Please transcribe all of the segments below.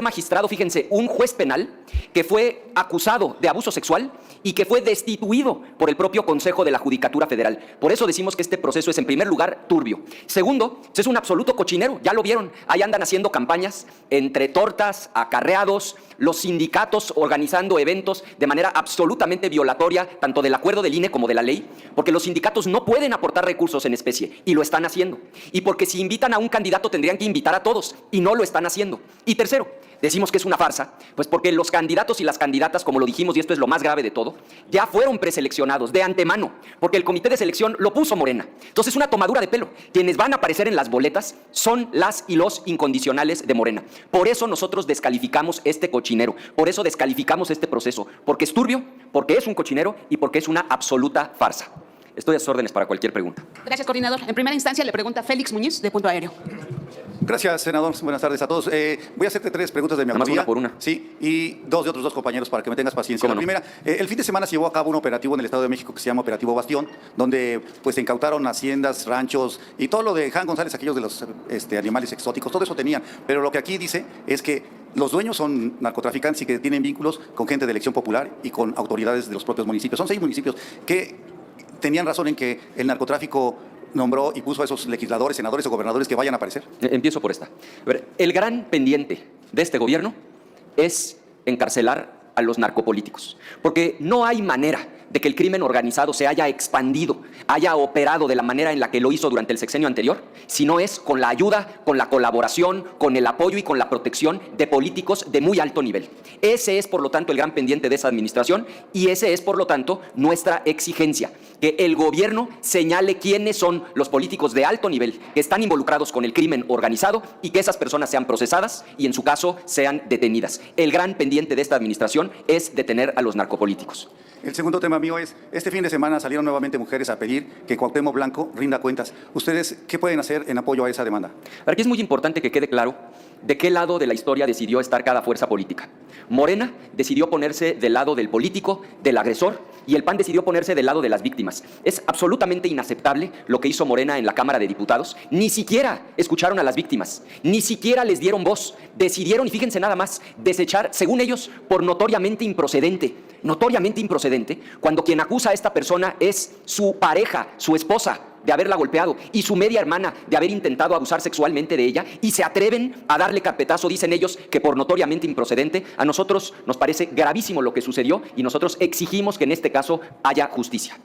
magistrado, fíjense, un juez penal que fue acusado de abuso sexual y que fue destituido por el propio Consejo de la Judicatura Federal. Por eso decimos que este proceso es, en primer lugar, turbio. Segundo, es un absoluto cochinero, ya lo vieron, ahí andan haciendo campañas entre tortas, acarreados, los sindicatos organizando eventos de manera absolutamente violatoria, tanto del acuerdo del INE como de la ley, porque los sindicatos no pueden aportar recursos en especie, y lo están haciendo. Y porque si invitan a un candidato tendrían que invitar a todos, y no lo están haciendo. Y tercero, decimos que es una farsa, pues porque los candidatos y las candidatas, como lo dijimos, y esto es lo más grave de todo, ya fueron preseleccionados de antemano, porque el comité de selección lo puso Morena. Entonces es una tomadura de pelo. Quienes van a aparecer en las boletas son las y los incondicionales de Morena. Por eso nosotros descalificamos este cochinero, por eso descalificamos este proceso, porque es turbio, porque es un cochinero y porque es una absoluta farsa. Estoy a sus órdenes para cualquier pregunta. Gracias, coordinador. En primera instancia le pregunta Félix Muñiz, de Punto Aéreo. Gracias, senador. Buenas tardes a todos. Voy a hacerte 3 preguntas de mi autoría. Una por una. Sí, y 2 de otros 2 compañeros para que me tengas paciencia. ¿Cómo La no? primera, el fin de semana se llevó a cabo un operativo en el Estado de México que se llama Operativo Bastión, donde pues se incautaron haciendas, ranchos y todo lo de Jan González, aquellos de los animales exóticos, todo eso tenían. Pero lo que aquí dice es que los dueños son narcotraficantes y que tienen vínculos con gente de elección popular y con autoridades de los propios municipios. Son 6 municipios que tenían razón en que el narcotráfico nombró y puso a esos legisladores, senadores o gobernadores que vayan a aparecer. Empiezo por esta. A ver, el gran pendiente de este gobierno es encarcelar a los narcopolíticos, porque no hay manera de que el crimen organizado se haya expandido, haya operado de la manera en la que lo hizo durante el sexenio anterior, si no es con la ayuda, con la colaboración, con el apoyo y con la protección de políticos de muy alto nivel. Ese es, por lo tanto, el gran pendiente de esa administración y ese es, por lo tanto, nuestra exigencia, que el gobierno señale quiénes son los políticos de alto nivel que están involucrados con el crimen organizado y que esas personas sean procesadas y, en su caso, sean detenidas. El gran pendiente de esta administración es detener a los narcopolíticos. El segundo tema mío es, este fin de semana salieron nuevamente mujeres a pedir que Cuauhtémoc Blanco rinda cuentas. ¿Ustedes qué pueden hacer en apoyo a esa demanda? Aquí es muy importante que quede claro de qué lado de la historia decidió estar cada fuerza política. Morena decidió ponerse del lado del político, del agresor, y el PAN decidió ponerse del lado de las víctimas. Es absolutamente inaceptable lo que hizo Morena en la Cámara de Diputados. Ni siquiera escucharon a las víctimas, ni siquiera les dieron voz. Decidieron, y fíjense nada más, desechar, según ellos, por notoriamente improcedente, cuando quien acusa a esta persona es su pareja, su esposa, de haberla golpeado, y su media hermana de haber intentado abusar sexualmente de ella, y se atreven a darle carpetazo, dicen ellos, que por notoriamente improcedente. A nosotros nos parece gravísimo lo que sucedió y nosotros exigimos que en este caso haya justicia.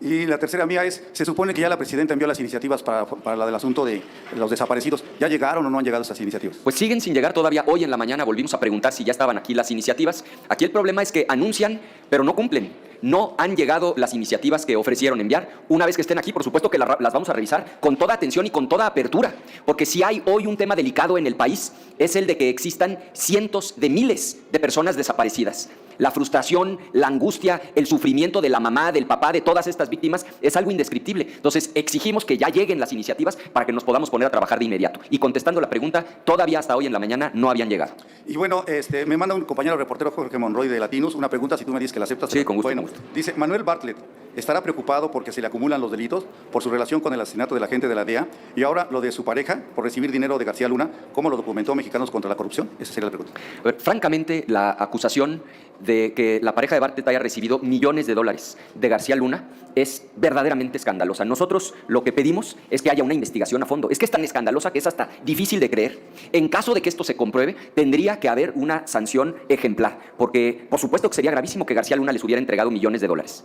Y la tercera mía es, se supone que ya la presidenta envió las iniciativas para la del asunto de los desaparecidos. ¿Ya llegaron o no han llegado esas iniciativas? Pues siguen sin llegar todavía. Hoy en la mañana volvimos a preguntar si ya estaban aquí las iniciativas. Aquí el problema es que anuncian, pero no cumplen. No han llegado las iniciativas que ofrecieron enviar. Una vez que estén aquí, por supuesto que las vamos a revisar con toda atención y con toda apertura, porque si hay hoy un tema delicado en el país, es el de que existan cientos de miles de personas desaparecidas. La frustración, la angustia, el sufrimiento de la mamá, del papá, de todas estas víctimas es algo indescriptible. Entonces exigimos que ya lleguen las iniciativas para que nos podamos poner a trabajar de inmediato. Y contestando la pregunta, todavía hasta hoy en la mañana no habían llegado. Y bueno, me manda un compañero reportero, Jorge Monroy, de Latinos, una pregunta, si tú me dices que la aceptas. Sí, con gusto, Bueno, con gusto. dice, Manuel Bartlett estará preocupado porque se le acumulan los delitos por su relación con el asesinato de la gente de la DEA y ahora lo de su pareja por recibir dinero de García Luna, ¿cómo lo documentó Mexicanos contra la Corrupción? Esa sería la pregunta. A ver, francamente, la acusación de que la pareja de Bartlett haya recibido millones de dólares de García Luna es verdaderamente escandalosa. Nosotros lo que pedimos es que haya una investigación a fondo. Es que es tan escandalosa que es hasta difícil de creer. En caso de que esto se compruebe, tendría que haber una sanción ejemplar, porque por supuesto que sería gravísimo que García Luna les hubiera entregado millones de dólares.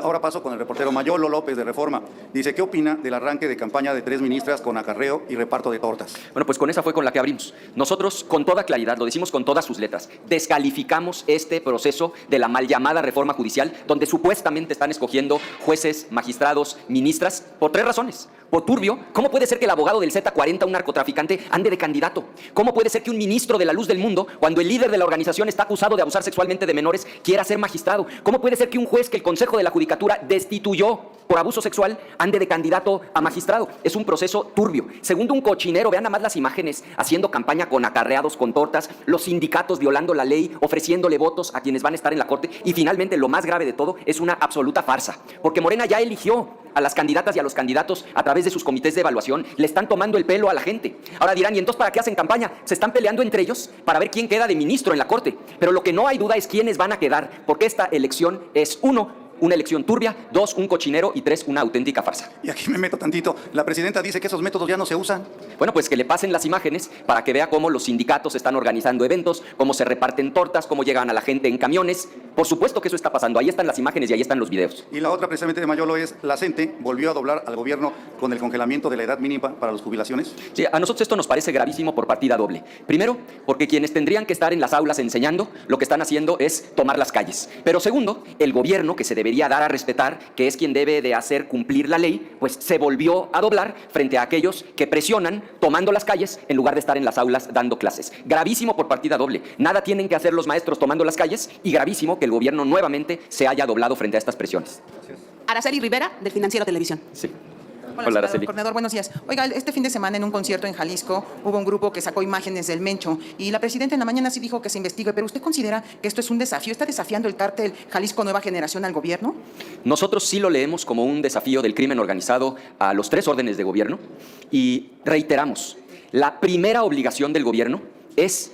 Ahora paso con el reportero Mayolo López de Reforma. Dice, ¿qué opina del arranque de campaña de 3 ministras con acarreo y reparto de tortas? Bueno, pues con esa fue con la que abrimos. Nosotros, con toda claridad, lo decimos con todas sus letras, descalificamos este proceso de la mal llamada reforma judicial, donde supuestamente están escogiendo jueces, magistrados, ministras, por 3 razones. Por turbio, ¿cómo puede ser que el abogado del Z40, un narcotraficante, ande de candidato? ¿Cómo puede ser que un ministro de la luz del mundo, cuando el líder de la organización está acusado de abusar sexualmente de menores, quiera ser magistrado? ¿Cómo puede ser que un juez que el Consejo de la Judicatura destituyó por abuso sexual ande de candidato a magistrado? Es un proceso turbio. Segundo, un cochinero. Vean nada más las imágenes haciendo campaña con acarreados, con tortas, los sindicatos violando la ley, ofreciéndole votos a quienes van a estar en la corte. Y finalmente, lo más grave de todo, es una absoluta farsa, porque Morena ya eligió a las candidatas y a los candidatos a través través de sus comités de evaluación le están tomando el pelo a la gente. Ahora dirán, ¿y entonces para qué hacen campaña? Se están peleando entre ellos para ver quién queda de ministro en la Corte. Pero lo que no hay duda es quiénes van a quedar, porque esta elección es, uno, una elección turbia, dos, un cochinero y tres, una auténtica farsa. Y aquí me meto tantito. La presidenta dice que esos métodos ya no se usan. Bueno, pues que le pasen las imágenes para que vea cómo los sindicatos están organizando eventos, cómo se reparten tortas, cómo llegan a la gente en camiones. Por supuesto que eso está pasando. Ahí están las imágenes y ahí están los videos. Y la otra, precisamente de Mayolo, es la CENTE volvió a doblar al gobierno con el congelamiento de la edad mínima para las jubilaciones. Sí, a nosotros esto nos parece gravísimo por partida doble. Primero, porque quienes tendrían que estar en las aulas enseñando, lo que están haciendo es tomar las calles. Pero segundo, el gobierno, que se debería dar a respetar, que es quien debe de hacer cumplir la ley, pues se volvió a doblar frente a aquellos que presionan tomando las calles en lugar de estar en las aulas dando clases. Gravísimo por partida doble. Nada tienen que hacer los maestros tomando las calles y gravísimo que el gobierno nuevamente se haya doblado frente a estas presiones. Araceli Rivera, del Financiero Televisión. Sí. Hola, Araceli. coordinador, buenos días. Oiga, este fin de semana en un concierto en Jalisco hubo un grupo que sacó imágenes del Mencho y la presidenta en la mañana sí dijo que se investigue, pero ¿usted considera que esto es un desafío? ¿Está desafiando el cártel Jalisco Nueva Generación al gobierno? Nosotros sí lo leemos como un desafío del crimen organizado a los tres órdenes de gobierno y reiteramos, la primera obligación del gobierno es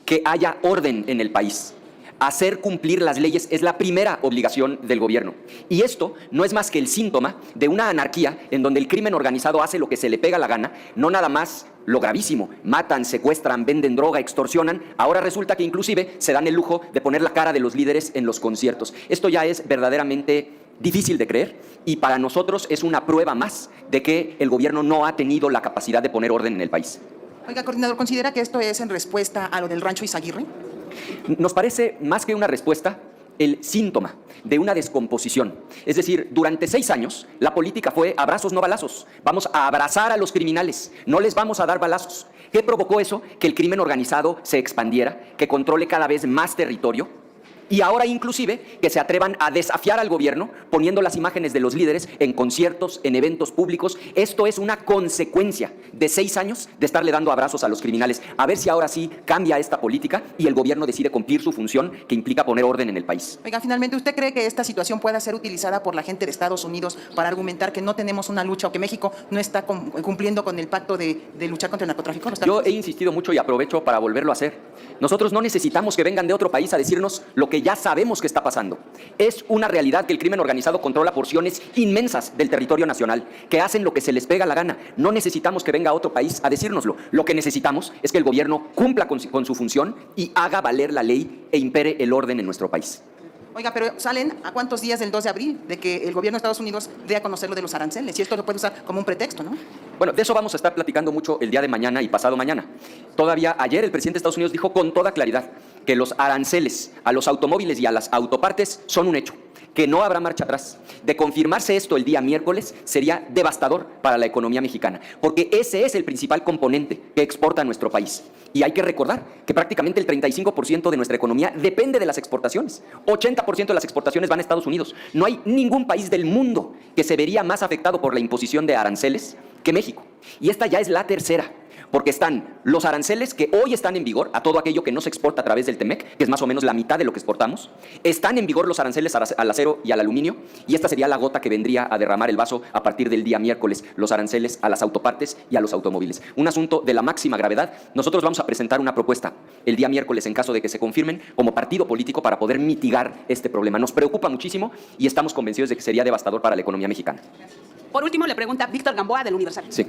que haya orden en el país. Hacer cumplir las leyes es la primera obligación del gobierno. Y esto no es más que el síntoma de una anarquía en donde el crimen organizado hace lo que se le pega la gana, no nada más lo gravísimo, matan, secuestran, venden droga, extorsionan. Ahora resulta que inclusive se dan el lujo de poner la cara de los líderes en los conciertos. Esto ya es verdaderamente difícil de creer y para nosotros es una prueba más de que el gobierno no ha tenido la capacidad de poner orden en el país. Oiga, coordinador, ¿considera que esto es en respuesta a lo del rancho Izaguirre? Nos parece más que una respuesta, el síntoma de una descomposición. Es decir, durante 6 años la política fue abrazos no balazos. Vamos a abrazar a los criminales, no les vamos a dar balazos. ¿Qué provocó eso? Que el crimen organizado se expandiera, que controle cada vez más territorio. Y ahora inclusive que se atrevan a desafiar al gobierno poniendo las imágenes de los líderes en conciertos, en eventos públicos. Esto es una consecuencia de 6 años de estarle dando abrazos a los criminales. A ver si ahora sí cambia esta política y el gobierno decide cumplir su función que implica poner orden en el país. Oiga, finalmente, ¿usted cree que esta situación pueda ser utilizada por la gente de Estados Unidos para argumentar que no tenemos una lucha o que México no está cumpliendo con el pacto de luchar contra el narcotráfico? Yo he insistido mucho y aprovecho para volverlo a hacer. Nosotros no necesitamos que vengan de otro país a decirnos lo que ya sabemos que está pasando. Es una realidad que el crimen organizado controla porciones inmensas del territorio nacional, que hacen lo que se les pega la gana. No necesitamos que venga otro país a decírnoslo. Lo que necesitamos es que el gobierno cumpla con su función y haga valer la ley e impere el orden en nuestro país. Oiga, pero ¿salen a cuántos días del 2 de abril de que el gobierno de Estados Unidos dé a conocer lo de los aranceles? Y esto lo puede usar como un pretexto, ¿no? Bueno, de eso vamos a estar platicando mucho el día de mañana y pasado mañana. Todavía ayer el presidente de Estados Unidos dijo con toda claridad que los aranceles a los automóviles y a las autopartes son un hecho, que no habrá marcha atrás. De confirmarse esto el día miércoles, sería devastador para la economía mexicana, porque ese es el principal componente que exporta a nuestro país. Y hay que recordar que prácticamente el 35% de nuestra economía depende de las exportaciones. 80% de las exportaciones van a Estados Unidos. No hay ningún país del mundo que se vería más afectado por la imposición de aranceles que México. Y esta ya es la tercera. Porque están los aranceles que hoy están en vigor a todo aquello que no se exporta a través del TEMEC, que es más o menos la mitad de lo que exportamos. Están en vigor los aranceles al acero y al aluminio, y esta sería la gota que vendría a derramar el vaso a partir del día miércoles, los aranceles a las autopartes y a los automóviles. Un asunto de la máxima gravedad. Nosotros vamos a presentar una propuesta el día miércoles, en caso de que se confirmen, como partido político para poder mitigar este problema. Nos preocupa muchísimo y estamos convencidos de que sería devastador para la economía mexicana. Por último, le pregunta Víctor Gamboa, del Universal. Sí.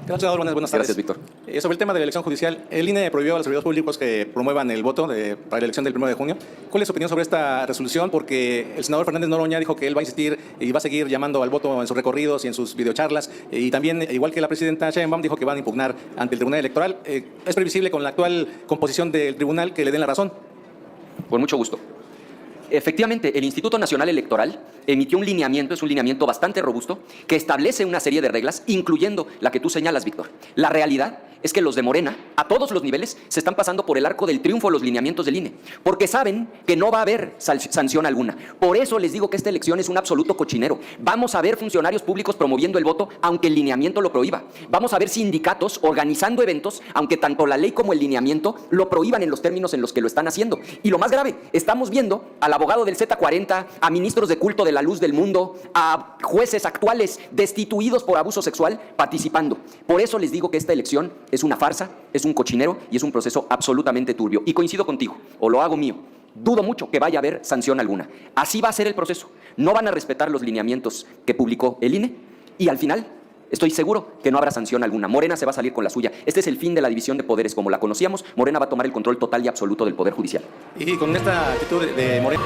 Gracias, buenas tardes. Gracias, Víctor. Sobre el tema de la elección judicial, el INE prohibió a los servidores públicos que promuevan el voto para la elección del 1 de junio. ¿Cuál es su opinión sobre esta resolución? Porque el senador Fernández Noroña dijo que él va a insistir y va a seguir llamando al voto en sus recorridos y en sus videocharlas. Y también, igual que la presidenta Sheinbaum, dijo que van a impugnar ante el Tribunal Electoral. ¿Es previsible con la actual composición del tribunal que le den la razón? Con mucho gusto. Efectivamente, el Instituto Nacional Electoral emitió un lineamiento, es un lineamiento bastante robusto, que establece una serie de reglas, incluyendo la que tú señalas, Víctor. La realidad es que los de Morena, a todos los niveles, se están pasando por el arco del triunfo los lineamientos del INE, porque saben que no va a haber sanción alguna. Por eso les digo que esta elección es un absoluto cochinero. Vamos a ver funcionarios públicos promoviendo el voto, aunque el lineamiento lo prohíba. Vamos a ver sindicatos organizando eventos, aunque tanto la ley como el lineamiento lo prohíban en los términos en los que lo están haciendo. Y lo más grave, estamos viendo a la abogado del Z40, a ministros de culto de la luz del mundo, a jueces actuales destituidos por abuso sexual participando. Por eso les digo que esta elección es una farsa, es un cochinero y es un proceso absolutamente turbio. Y coincido contigo, o lo hago mío. Dudo mucho que vaya a haber sanción alguna. Así va a ser el proceso. No van a respetar los lineamientos que publicó el INE y al final estoy seguro que no habrá sanción alguna. Morena se va a salir con la suya. Este es el fin de la división de poderes como la conocíamos. Morena va a tomar el control total y absoluto del Poder Judicial. Y con esta actitud de Morena...